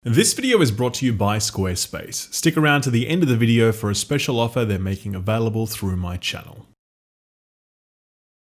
This video is brought to you by Squarespace. Stick around to the end of the video for a special offer they're making available through my channel.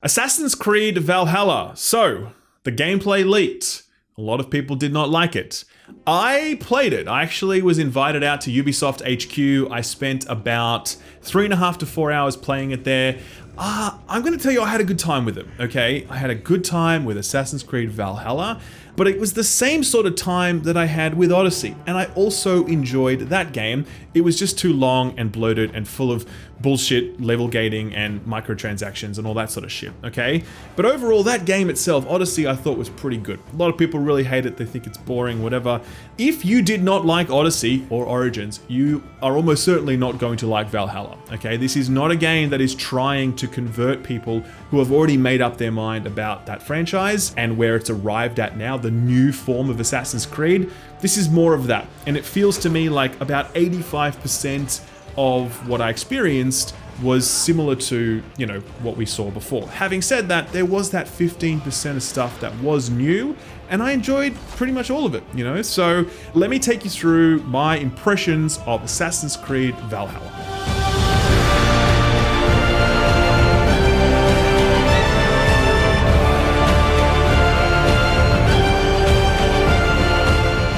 Assassin's Creed Valhalla. So, the gameplay leaked. A lot of people did not like it. I played it. I actually was invited out to Ubisoft HQ. I spent about 3.5 to 4 hours playing it there. I'm going to tell you I had a good time with it, okay? I had a good time with Assassin's Creed Valhalla, but it was the same sort of time that I had with Odyssey, and I also enjoyed that game. It was just too long and bloated and full of bullshit level gating and microtransactions and all that sort of shit, okay? But overall, that game itself, Odyssey, I thought was pretty good. A lot of people really hate it, they think it's boring, whatever. If you did not like Odyssey or Origins, you are almost certainly not going to like Valhalla, okay? This is not a game that is trying to convert people who have already made up their mind about that franchise and where it's arrived at now, the new form of Assassin's Creed. This is more of that, and it feels to me like about 85% of what I experienced was similar to, you know, what we saw before. Having said that, there was that 15% of stuff that was new, and I enjoyed pretty much all of it, you know? So let me take you through my impressions of Assassin's Creed Valhalla.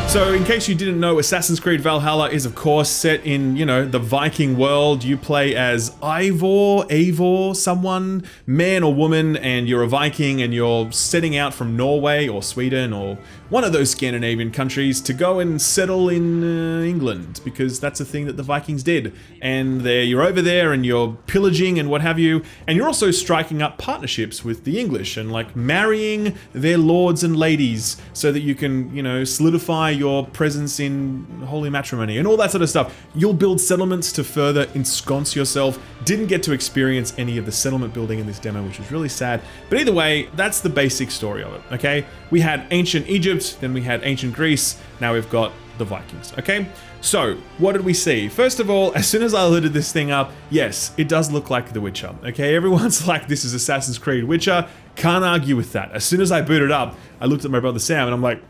So in case you didn't know, Assassin's Creed Valhalla is of course set in, you know, the Viking world. You play as Eivor, someone, man or woman, and you're a Viking and you're setting out from Norway or Sweden or one of those Scandinavian countries to go and settle in England, because that's a thing that the Vikings did. And you're over there and you're pillaging and what have you, and you're also striking up partnerships with the English and like marrying their lords and ladies so that you can, you know, solidify your presence in holy matrimony and all that sort of stuff. You'll build settlements to further ensconce yourself. Didn't get to experience any of the settlement building in this demo, which was really sad. But either way, that's the basic story of it, okay? We had ancient Egypt, then we had ancient Greece, now we've got the Vikings, okay? So, what did we see? First of all, as soon as I loaded this thing up, yes, it does look like The Witcher, okay? Everyone's like, this is Assassin's Creed Witcher. Can't argue with that. As soon as I booted up, I looked at my brother Sam and I'm like,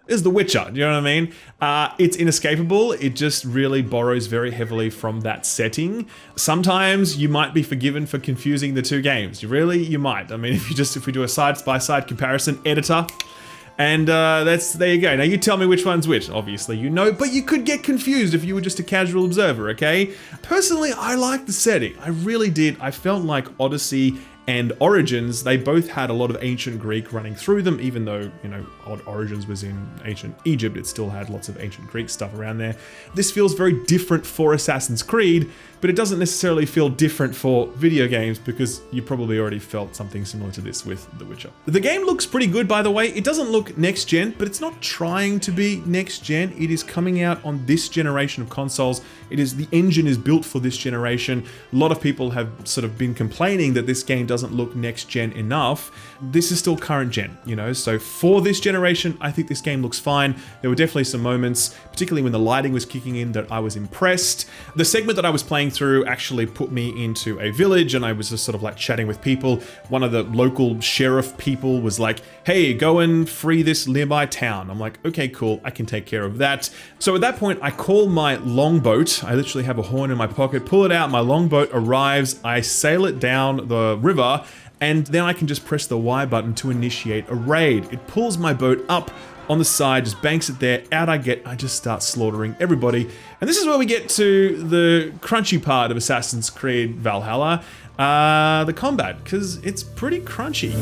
is The Witcher, you know what I mean? It's inescapable. It just really borrows very heavily from that setting. Sometimes you might be forgiven for confusing the two games. You might. I mean, if we do a side-by-side comparison, editor, and there you go. Now you tell me which one's which. Obviously you know, but you could get confused if you were just a casual observer, okay? Personally, I like the setting. I really did. I felt like Odyssey and Origins, they both had a lot of ancient Greek running through them, even though, you know, Origins was in ancient Egypt, it still had lots of ancient Greek stuff around there. This feels very different for Assassin's Creed, but it doesn't necessarily feel different for video games because you probably already felt something similar to this with The Witcher. The game looks pretty good, by the way. It doesn't look next gen, but it's not trying to be next gen. It is coming out on this generation of consoles. The engine is built for this generation. A lot of people have sort of been complaining that this game doesn't look next gen enough. This is still current gen, you know, so for this generation, I think this game looks fine. There were definitely some moments, particularly when the lighting was kicking in, that I was impressed. The segment that I was playing through actually put me into a village and I was just sort of like chatting with people. One of the local sheriff people was like, hey, go and free this nearby town. I'm like, okay, cool, I can take care of that. So at that point, I call my longboat. I literally have a horn in my pocket, pull it out, my longboat arrives, I sail it down the river, and then I can just press the Y button to initiate a raid. It pulls my boat up on the side, just banks it there, out I get, I just start slaughtering everybody. And this is where we get to the crunchy part of Assassin's Creed Valhalla, the combat, because it's pretty crunchy.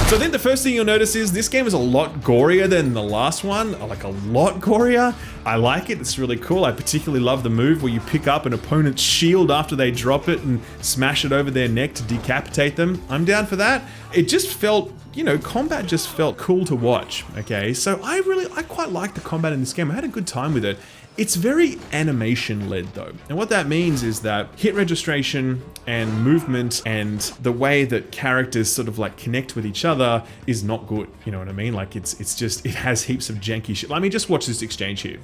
So I think the first thing you'll notice is this game is a lot gorier than the last one, like a lot gorier. I like it, it's really cool. I particularly love the move where you pick up an opponent's shield after they drop it and smash it over their neck to decapitate them. I'm down for that. It just felt, you know, combat just felt cool to watch, okay? So I quite like the combat in this game. I had a good time with it. It's very animation-led though, and what that means is that hit registration and movement and the way that characters sort of like connect with each other is not good, you know what I mean? Like it has heaps of janky shit. Let me just watch this exchange here.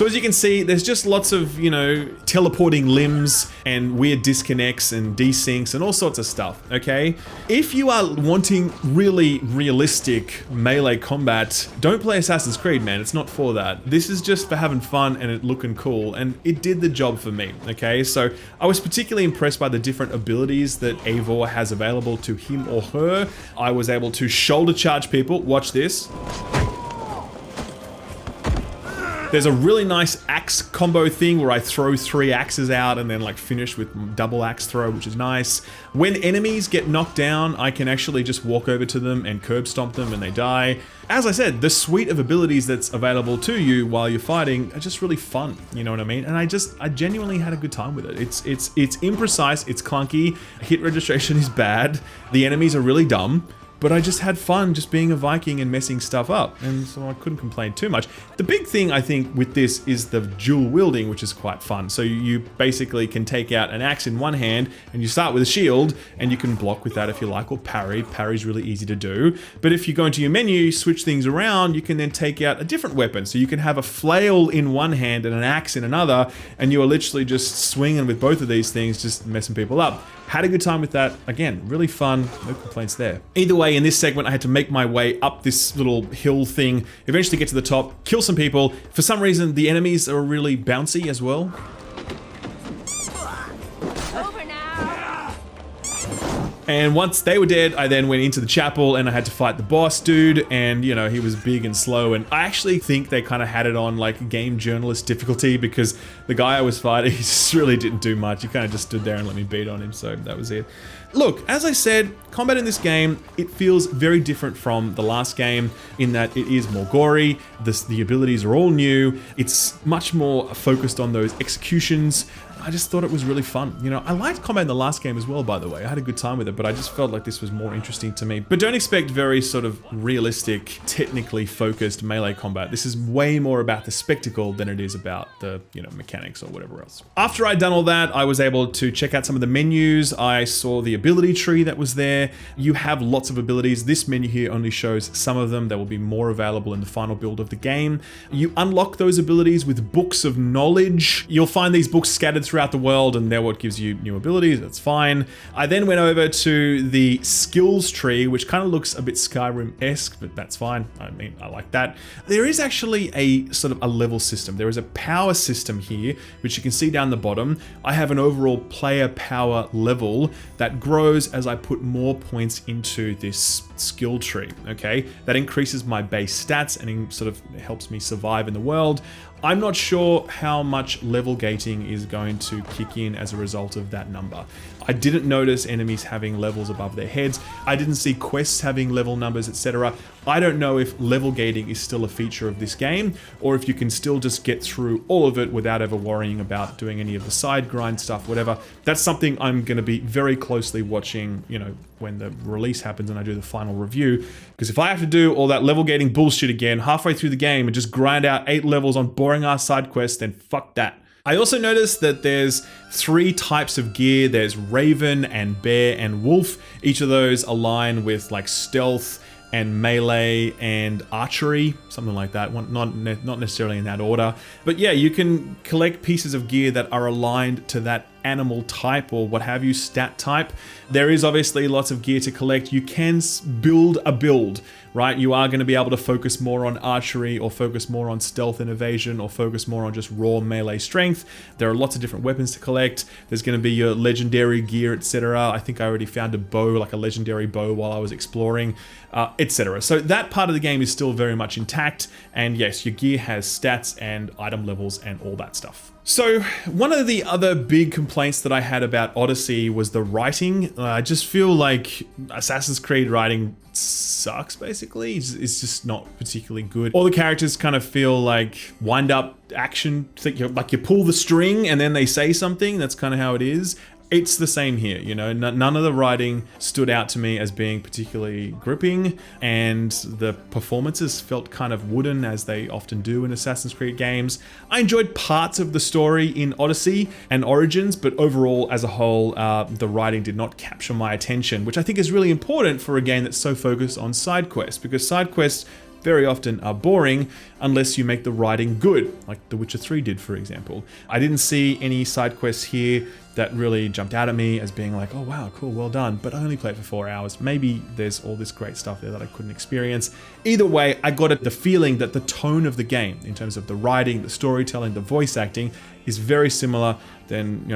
So as you can see, there's just lots of, you know, teleporting limbs and weird disconnects and desyncs and all sorts of stuff, okay? If you are wanting really realistic melee combat, don't play Assassin's Creed, man. It's not for that. This is just for having fun and it looking cool, and it did the job for me, okay? So I was particularly impressed by the different abilities that Eivor has available to him or her. I was able to shoulder charge people. Watch this. There's a really nice axe combo thing where I throw 3 axes out and then like finish with double axe throw, which is nice. When enemies get knocked down, I can actually just walk over to them and curb stomp them and they die. As I said, the suite of abilities that's available to you while you're fighting are just really fun, you know what I mean? And I genuinely had a good time with it. It's imprecise, it's clunky, hit registration is bad, the enemies are really dumb, but I just had fun just being a Viking and messing stuff up, and so I couldn't complain too much. The big thing I think with this is the dual wielding, which is quite fun. So you basically can take out an axe in one hand and you start with a shield and you can block with that if you like, or parry. Parry's really easy to do. But if you go into your menu, switch things around, you can then take out a different weapon. So you can have a flail in one hand and an axe in another, and you are literally just swinging with both of these things, just messing people up. Had a good time with that. Again, really fun, no complaints there. Either way, in this segment, I had to make my way up this little hill thing, eventually get to the top, kill some people. For some reason, the enemies are really bouncy as well. And once they were dead, I then went into the chapel and I had to fight the boss dude, and you know, he was big and slow, and I actually think they kind of had it on like game journalist difficulty, because the guy I was fighting, he just really didn't do much. He kind of just stood there and let me beat on him, so that was it. Look, as I said, combat in this game, it feels very different from the last game in that it is more gory, the abilities are all new, it's much more focused on those executions. I just thought it was really fun. You know, I liked combat in the last game as well, by the way. I had a good time with it, but I just felt like this was more interesting to me. But don't expect very sort of realistic, technically focused melee combat. This is way more about the spectacle than it is about the, you know, mechanics or whatever else. After I'd done all that, I was able to check out some of the menus. I saw the ability tree that was there. You have lots of abilities. This menu here only shows some of them. There will be more available in the final build of the game. You unlock those abilities with books of knowledge. You'll find these books scattered throughout the world, and they're what gives you new abilities. That's fine. I then went over to the skills tree, which kind of looks a bit Skyrim-esque, but that's fine. I mean, I like that. There is actually a sort of a level system. There is a power system here, which you can see down the bottom. I have an overall player power level that grows as I put more points into this skill tree, okay? That increases my base stats and sort of helps me survive in the world. I'm not sure how much level gating is going to kick in as a result of that number. I didn't notice enemies having levels above their heads. I didn't see quests having level numbers, etc. I don't know if level gating is still a feature of this game, or if you can still just get through all of it without ever worrying about doing any of the side grind stuff, whatever. That's something I'm going to be very closely watching, you know, when the release happens and I do the final review. Because if I have to do all that level gating bullshit again halfway through the game and just grind out 8 levels on boring ass side quests, then fuck that. I also noticed that there's 3 types of gear. There's Raven and Bear and Wolf. Each of those align with like stealth and melee and archery, something like that. Not necessarily in that order. But yeah, you can collect pieces of gear that are aligned to that animal type or what have you, stat type. There is obviously lots of gear to collect. You can build a build, right? You are going to be able to focus more on archery or focus more on stealth and evasion or focus more on just raw melee strength. There are lots of different weapons to collect. There's going to be your legendary gear, etc. I think I already found a bow, like a legendary bow while I was exploring, etc. So that part of the game is still very much intact. And yes, your gear has stats and item levels and all that stuff. So one of the other big complaints that I had about Odyssey was the writing. I just feel like Assassin's Creed writing sucks, basically. It's just not particularly good. All the characters kind of feel like wind-up action. Like you pull the string and then they say something. That's kind of how it is. It's the same here, you know, none of the writing stood out to me as being particularly gripping, and the performances felt kind of wooden, as they often do in Assassin's Creed games. I enjoyed parts of the story in Odyssey and Origins, but overall, as a whole, the writing did not capture my attention, which I think is really important for a game that's so focused on side quests, because side quests very often are boring unless you make the writing good, like The Witcher 3 did, for example. I didn't see any side quests here that really jumped out at me as being like, oh wow, cool, well done, but I only played for 4 hours. Maybe there's all this great stuff there that I couldn't experience. Either way, I got the feeling that the tone of the game, in terms of the writing, the storytelling, the voice acting, is very similar than,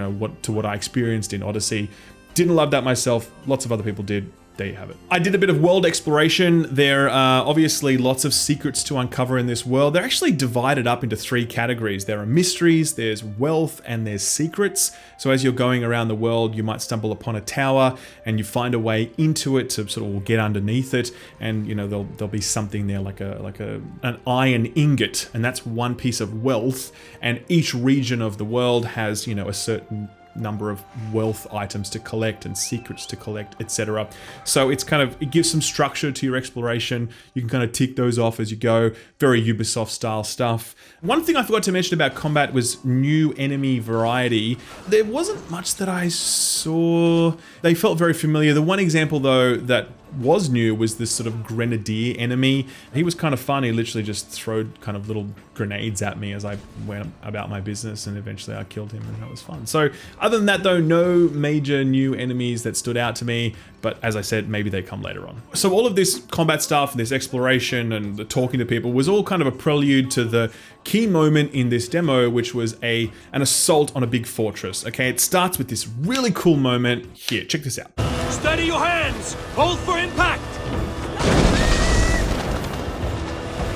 to what I experienced in Odyssey. Didn't love that myself, lots of other people did. There you have it. I did a bit of world exploration. There are obviously lots of secrets to uncover in this world. They're actually divided up into 3 categories. There are mysteries, there's wealth, and there's secrets. So as you're going around the world, you might stumble upon a tower and you find a way into it to sort of get underneath it. And there'll be something there like an iron ingot, and that's one piece of wealth. And each region of the world has, a certain number of wealth items to collect and secrets to collect, etc. So it gives some structure to your exploration. You can kind of tick those off as you go. Very Ubisoft style stuff. One thing I forgot to mention about combat was new enemy variety. There wasn't much that I saw. They felt very familiar. The one example though that was new was this sort of grenadier enemy. He was kind of fun. He literally just threw kind of little grenades at me as I went about my business, and eventually I killed him, and that was fun. So other than that though, no major new enemies that stood out to me, but as I said, maybe they come later on. So all of this combat stuff, this exploration and the talking to people was all kind of a prelude to the key moment in this demo, which was an assault on a big fortress. Okay, it starts with this really cool moment. Here, check this out. Steady your hands! Hold for impact!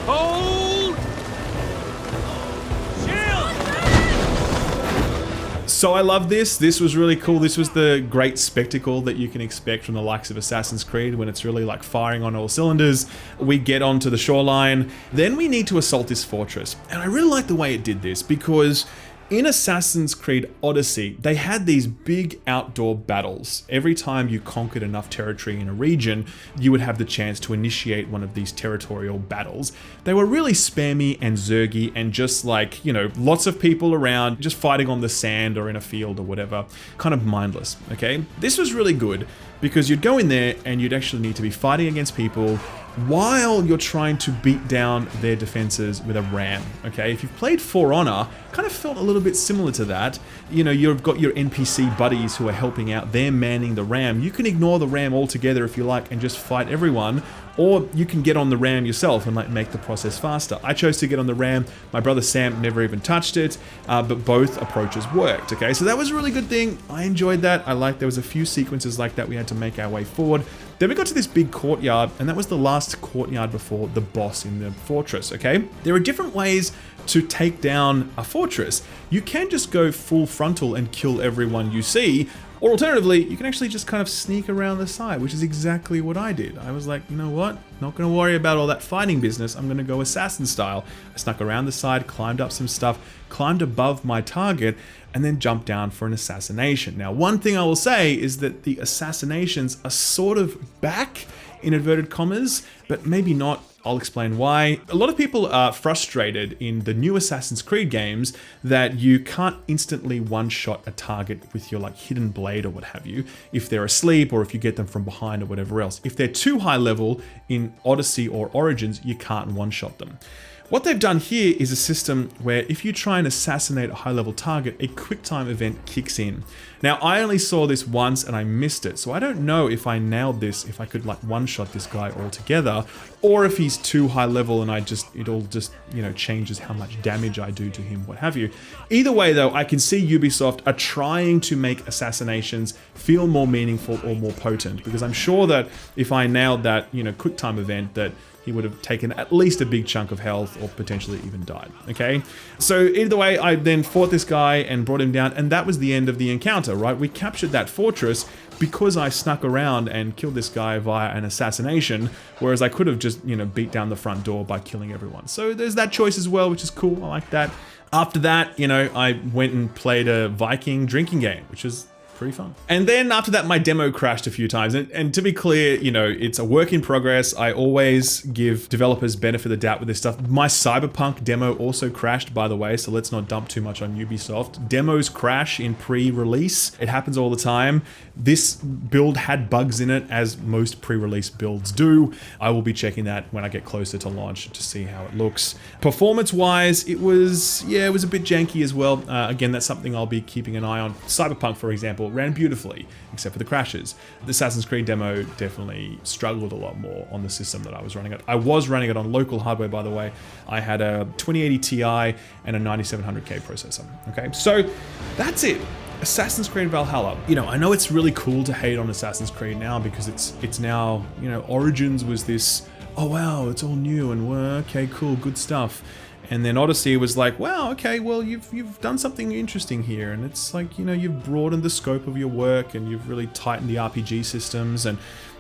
Hold! Shield! So I love this. This was really cool. This was the great spectacle that you can expect from the likes of Assassin's Creed when it's really like firing on all cylinders. We get onto the shoreline. Then we need to assault this fortress. And I really like the way it did this because in Assassin's Creed Odyssey, they had these big outdoor battles. Every time you conquered enough territory in a region, you would have the chance to initiate one of these territorial battles. They were really spammy and zergy and just like, lots of people around just fighting on the sand or in a field or whatever. Kind of mindless, okay? This was really good because you'd go in there and you'd actually need to be fighting against people while you're trying to beat down their defenses with a ram, okay? If you've played For Honor, kind of felt a little bit similar to that. You've got your NPC buddies who are helping out, they're manning the ram. You can ignore the ram altogether if you like and just fight everyone, or you can get on the ram yourself and make the process faster. I chose to get on the ram. My brother Sam never even touched it, but both approaches worked, okay? So that was a really good thing. I enjoyed that. There was a few sequences like that we had to make our way forward. Then we got to this big courtyard, and that was the last courtyard before the boss in the fortress, okay? There are different ways to take down a fortress. You can just go full frontal and kill everyone you see, or alternatively, you can actually just kind of sneak around the side, which is exactly what I did. I was like, you know what? Not gonna worry about all that fighting business. I'm gonna go assassin style. I snuck around the side, climbed up some stuff, climbed above my target, and then jumped down for an assassination. Now, one thing I will say is that the assassinations are sort of back, in inverted commas, but maybe not. I'll explain why. A lot of people are frustrated in the new Assassin's Creed games that you can't instantly one-shot a target with your hidden blade or what have you, if they're asleep or if you get them from behind or whatever else. If they're too high level in Odyssey or Origins, you can't one-shot them. What they've done here is a system where if you try and assassinate a high-level target, a QuickTime event kicks in. Now, I only saw this once and I missed it, so I don't know if I nailed this, if I could one-shot this guy altogether, or if he's too high level and it all just changes how much damage I do to him, what have you. Either way though, I can see Ubisoft are trying to make assassinations feel more meaningful or more potent, because I'm sure that if I nailed that, QuickTime event, that he would have taken at least a big chunk of health or potentially even died, okay? So either way, I then fought this guy and brought him down, and that was the end of the encounter, right? We captured that fortress because I snuck around and killed this guy via an assassination, whereas I could have just, beat down the front door by killing everyone. So there's that choice as well, which is cool. I like that. After that, I went and played a Viking drinking game, which is pretty fun. And then after that, my demo crashed a few times. And to be clear, you know, it's a work in progress. I always give developers benefit of the doubt with this stuff. My Cyberpunk demo also crashed, by the way, so let's not dump too much on Ubisoft. Demos crash in pre-release. It happens all the time. This build had bugs in it, as most pre-release builds do. I will be checking that when I get closer to launch to see how it looks. Performance-wise, it was a bit janky as well. Again, that's something I'll be keeping an eye on. Cyberpunk, for example, ran beautifully, except for the crashes. The Assassin's Creed demo definitely struggled a lot more on the system that I was running it. I was running it on local hardware, by the way. I had a 2080 Ti and a 9700K processor. Okay, so that's it. Assassin's Creed Valhalla. You know, I know it's really cool to hate on Assassin's Creed now because it's now, you know, Origins was this, oh wow, it's all new and okay, cool, good stuff. And then Odyssey was like, wow, okay, well, you've done something interesting here. And it's like, you know, you've broadened the scope of your work and you've really tightened the RPG systems and,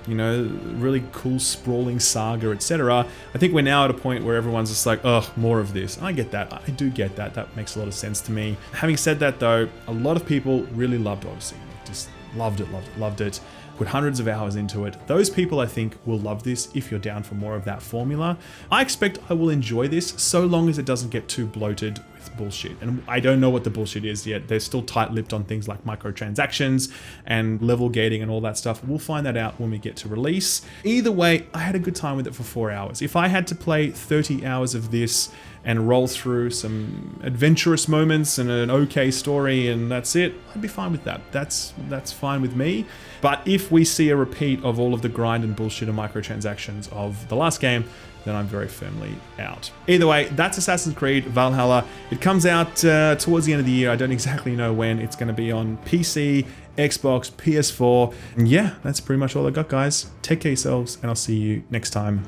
you know, really cool sprawling saga, etc. I think we're now at a point where everyone's just like, ugh, more of this. And I get that. I do get that. That makes a lot of sense to me. Having said that, though, a lot of people really loved Odyssey. Just loved it. Put hundreds of hours into it. Those people, I think, will love this if you're down for more of that formula. I expect I will enjoy this so long as it doesn't get too bloated with bullshit. And I don't know what the bullshit is yet. They're still tight-lipped on things like microtransactions and level gating and all that stuff. We'll find that out when we get to release. Either way, I had a good time with it for 4 hours. If I had to play 30 hours of this and roll through some adventurous moments and an okay story and that's it, I'd be fine with that. That's fine with me. But if we see a repeat of all of the grind and bullshit and microtransactions of the last game, then I'm very firmly out. Either way, that's Assassin's Creed Valhalla. It comes out towards the end of the year. I don't exactly know when. It's going to be on PC, Xbox, PS4. And yeah, that's pretty much all I got, guys. Take care of yourselves, and I'll see you next time.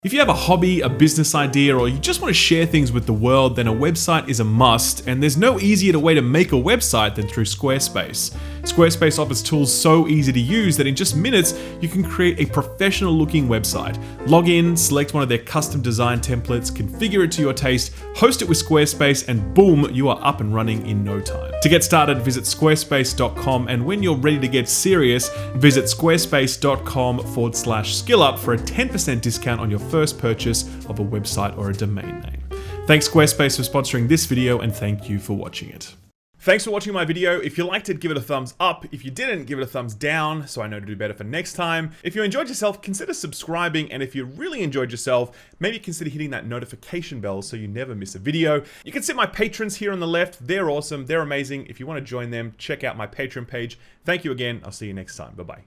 If you have a hobby, a business idea, or you just want to share things with the world, then a website is a must, and there's no easier way to make a website than through Squarespace. Squarespace offers tools so easy to use that in just minutes, you can create a professional looking website. Log in, select one of their custom design templates, configure it to your taste, host it with Squarespace, and boom, you are up and running in no time. To get started, visit squarespace.com, and when you're ready to get serious, visit squarespace.com/skillup for a 10% discount on your first purchase of a website or a domain name. Thanks Squarespace for sponsoring this video, and thank you for watching it. Thanks for watching my video. If you liked it, give it a thumbs up. If you didn't, give it a thumbs down so I know to do better for next time. If you enjoyed yourself, consider subscribing, and if you really enjoyed yourself, maybe consider hitting that notification bell so you never miss a video. You can see my patrons here on the left. They're awesome. They're amazing. If you want to join them, check out my Patreon page. Thank you again. I'll see you next time. Bye-bye.